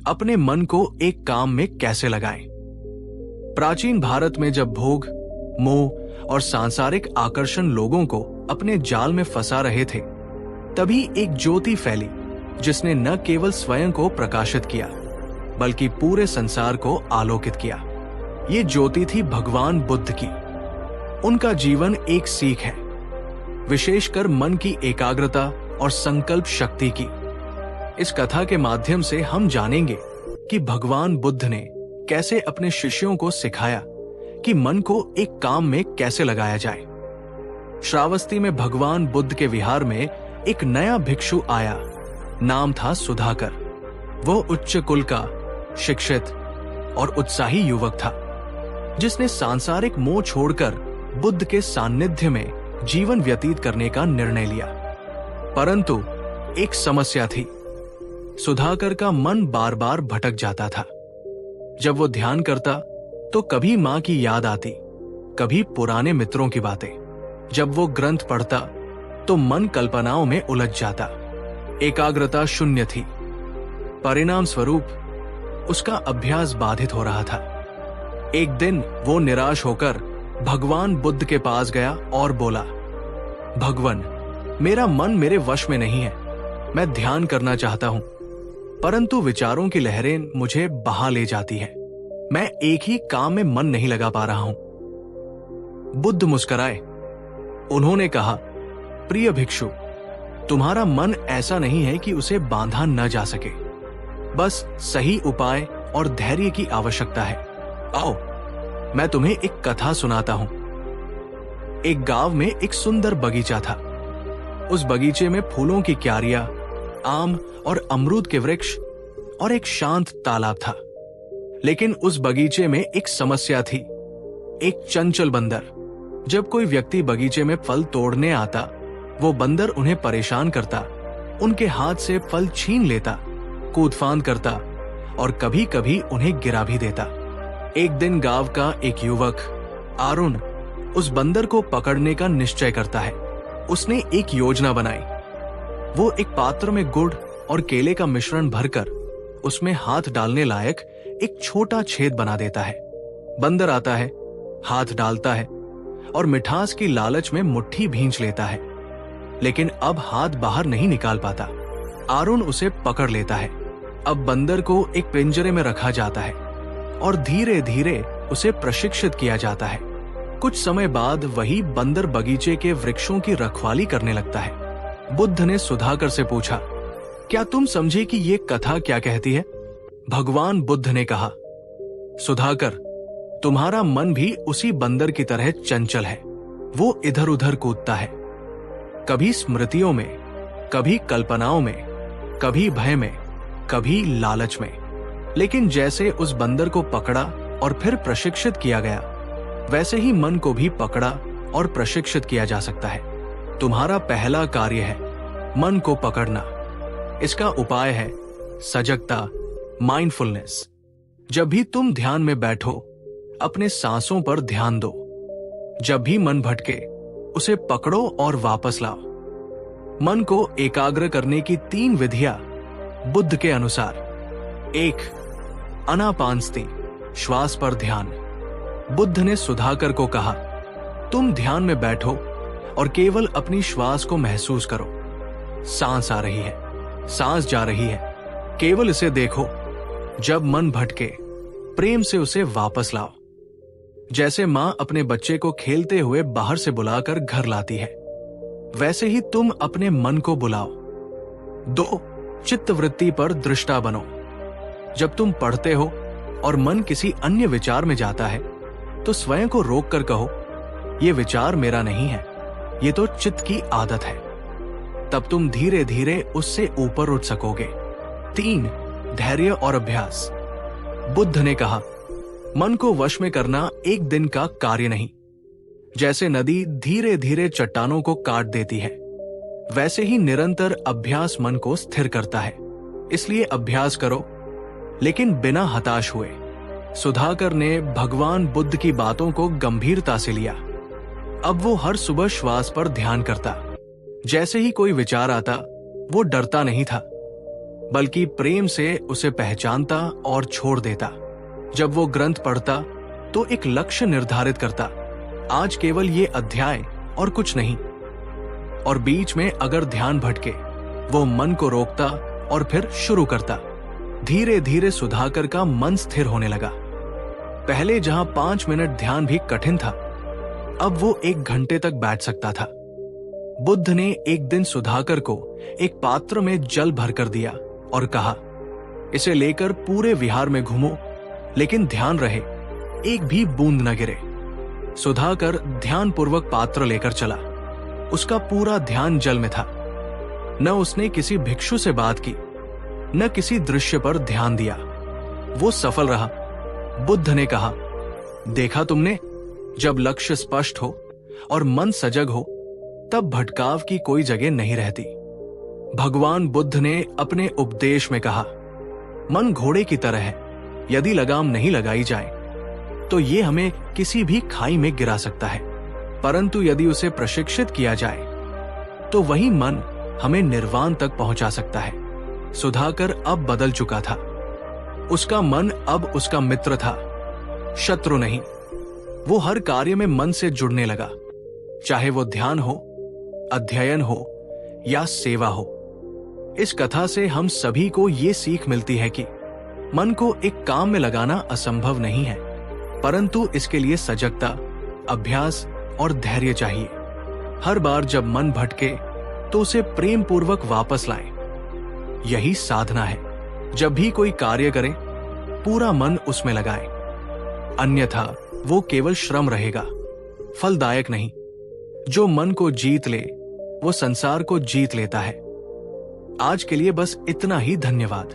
अपने मन को एक काम में कैसे लगाएं। प्राचीन भारत में जब भोग, मोह और सांसारिक आकर्षण लोगों को अपने जाल में फंसा रहे थे, तभी एक ज्योति फैली जिसने न केवल स्वयं को प्रकाशित किया बल्कि पूरे संसार को आलोकित किया। ये ज्योति थी भगवान बुद्ध की। उनका जीवन एक सीख है, विशेषकर मन की एकाग्रता और संकल्प शक्ति की। इस कथा के माध्यम से हम जानेंगे कि भगवान बुद्ध ने कैसे अपने शिष्यों को सिखाया कि मन को एक काम में कैसे लगाया जाए। श्रावस्ती में भगवान बुद्ध के विहार में एक नया भिक्षु आया। नाम था सुधाकर। वो उच्च कुल का, शिक्षित और उत्साही युवक था, जिसने सांसारिक मोह छोड़कर बुद्ध के सान्निध्य में जीवन व्यतीत करने का निर्णय लिया। परंतु एक समस्या थी। सुधाकर का मन बार बार भटक जाता था। जब वो ध्यान करता तो कभी मां की याद आती, कभी पुराने मित्रों की बातें। जब वो ग्रंथ पढ़ता तो मन कल्पनाओं में उलझ जाता। एकाग्रता शून्य थी। परिणाम स्वरूप उसका अभ्यास बाधित हो रहा था। एक दिन वो निराश होकर भगवान बुद्ध के पास गया और बोला, भगवान, मेरा मन मेरे वश में नहीं है। मैं ध्यान करना चाहता हूं, परंतु विचारों की लहरें मुझे बहा ले जाती हैं। मैं एक ही काम में मन नहीं लगा पा रहा हूं। बुद्ध मुस्कुराए। उन्होंने कहा, प्रिय भिक्षु, तुम्हारा मन ऐसा नहीं है कि उसे बांधा न जा सके। बस सही उपाय और धैर्य की आवश्यकता है। आओ, मैं तुम्हें एक कथा सुनाता हूं। एक गांव में एक सुंदर बगीचा था। उस बगीचे में फूलों की क्यारियां, आम और अमरूद के वृक्ष और एक शांत तालाब था। लेकिन उस बगीचे में एक समस्या थी, एक चंचल बंदर। जब कोई व्यक्ति बगीचे में फल तोड़ने आता, वो बंदर उन्हें परेशान करता, उनके हाथ से फल छीन लेता, कूदफान करता और कभी कभी उन्हें गिरा भी देता। एक दिन गांव का एक युवक आरुण उस बंदर को पकड़ने का निश्चय करता है। उसने एक योजना बनाई। वो एक पात्र में गुड़ और केले का मिश्रण भरकर उसमें हाथ डालने लायक एक छोटा छेद बना देता है। बंदर आता है, हाथ डालता है और मिठास की लालच में मुट्ठी भींच लेता है, लेकिन अब हाथ बाहर नहीं निकाल पाता। आरुण उसे पकड़ लेता है। अब बंदर को एक पिंजरे में रखा जाता है और धीरे धीरे उसे प्रशिक्षित किया जाता है। कुछ समय बाद वही बंदर बगीचे के वृक्षों की रखवाली करने लगता है। बुद्ध ने सुधाकर से पूछा, क्या तुम समझे कि ये कथा क्या कहती है? भगवान बुद्ध ने कहा, सुधाकर, तुम्हारा मन भी उसी बंदर की तरह चंचल है। वो इधर उधर कूदता है, कभी स्मृतियों में, कभी कल्पनाओं में, कभी भय में, कभी लालच में। लेकिन जैसे उस बंदर को पकड़ा और फिर प्रशिक्षित किया गया, वैसे ही मन को भी पकड़ा और प्रशिक्षित किया जा सकता है। तुम्हारा पहला कार्य है मन को पकड़ना। इसका उपाय है सजगता, माइंडफुलनेस। जब भी तुम ध्यान में बैठो, अपने सांसों पर ध्यान दो। जब भी मन भटके, उसे पकड़ो और वापस लाओ। मन को एकाग्र करने की 3 विधियां बुद्ध के अनुसार। 1. आनापानसति, श्वास पर ध्यान। बुद्ध ने सुधाकर को कहा, तुम ध्यान में बैठो और केवल अपनी श्वास को महसूस करो। सांस आ रही है, सांस जा रही है, केवल इसे देखो। जब मन भटके, प्रेम से उसे वापस लाओ। जैसे मां अपने बच्चे को खेलते हुए बाहर से बुलाकर घर लाती है, वैसे ही तुम अपने मन को बुलाओ। 2. चित्तवृत्ति पर दृष्टा बनो। जब तुम पढ़ते हो और मन किसी अन्य विचार में जाता है, तो स्वयं को रोक कर कहो, यह विचार मेरा नहीं है, ये तो चित्त की आदत है। तब तुम धीरे धीरे उससे ऊपर उठ सकोगे। 3. धैर्य और अभ्यास। बुद्ध ने कहा, मन को वश में करना एक दिन का कार्य नहीं। जैसे नदी धीरे धीरे चट्टानों को काट देती है, वैसे ही निरंतर अभ्यास मन को स्थिर करता है। इसलिए अभ्यास करो, लेकिन बिना हताश हुए। सुधाकर ने भगवान बुद्ध की बातों को गंभीरता से लिया। अब वो हर सुबह श्वास पर ध्यान करता। जैसे ही कोई विचार आता, वो डरता नहीं था, बल्कि प्रेम से उसे पहचानता और छोड़ देता। जब वो ग्रंथ पढ़ता तो एक लक्ष्य निर्धारित करता, आज केवल ये अध्याय और कुछ नहीं। और बीच में अगर ध्यान भटके, वो मन को रोकता और फिर शुरू करता। धीरे धीरे सुधाकर का मन स्थिर होने लगा। पहले जहां 5 मिनट ध्यान भी कठिन था, अब वो 1 घंटे तक बैठ सकता था। बुद्ध ने एक दिन सुधाकर को एक पात्र में जल भरकर दिया और कहा, इसे लेकर पूरे विहार में घूमो, लेकिन ध्यान रहे एक भी बूंद न गिरे। सुधाकर ध्यानपूर्वक पात्र लेकर चला। उसका पूरा ध्यान जल में था। न उसने किसी भिक्षु से बात की, न किसी दृश्य पर ध्यान दिया। वो सफल रहा। बुद्ध ने कहा, देखा तुमने, जब लक्ष्य स्पष्ट हो और मन सजग हो, तब भटकाव की कोई जगह नहीं रहती। भगवान बुद्ध ने अपने उपदेश में कहा, मन घोड़े की तरह है, यदि लगाम नहीं लगाई जाए तो ये हमें किसी भी खाई में गिरा सकता है, परंतु यदि उसे प्रशिक्षित किया जाए तो वही मन हमें निर्वाण तक पहुंचा सकता है। सुधाकर अब बदल चुका था। उसका मन अब उसका मित्र था, शत्रु नहीं। वो हर कार्य में मन से जुड़ने लगा, चाहे वो ध्यान हो, अध्ययन हो या सेवा हो। इस कथा से हम सभी को ये सीख मिलती है कि मन को एक काम में लगाना असंभव नहीं है, परंतु इसके लिए सजगता, अभ्यास और धैर्य चाहिए। हर बार जब मन भटके तो उसे प्रेम पूर्वक वापस लाएं। यही साधना है। जब भी कोई कार्य करें, पूरा मन उसमें लगाएं, अन्यथा वो केवल श्रम रहेगा, फलदायक नहीं। जो मन को जीत ले, वो संसार को जीत लेता है। आज के लिए बस इतना ही। धन्यवाद।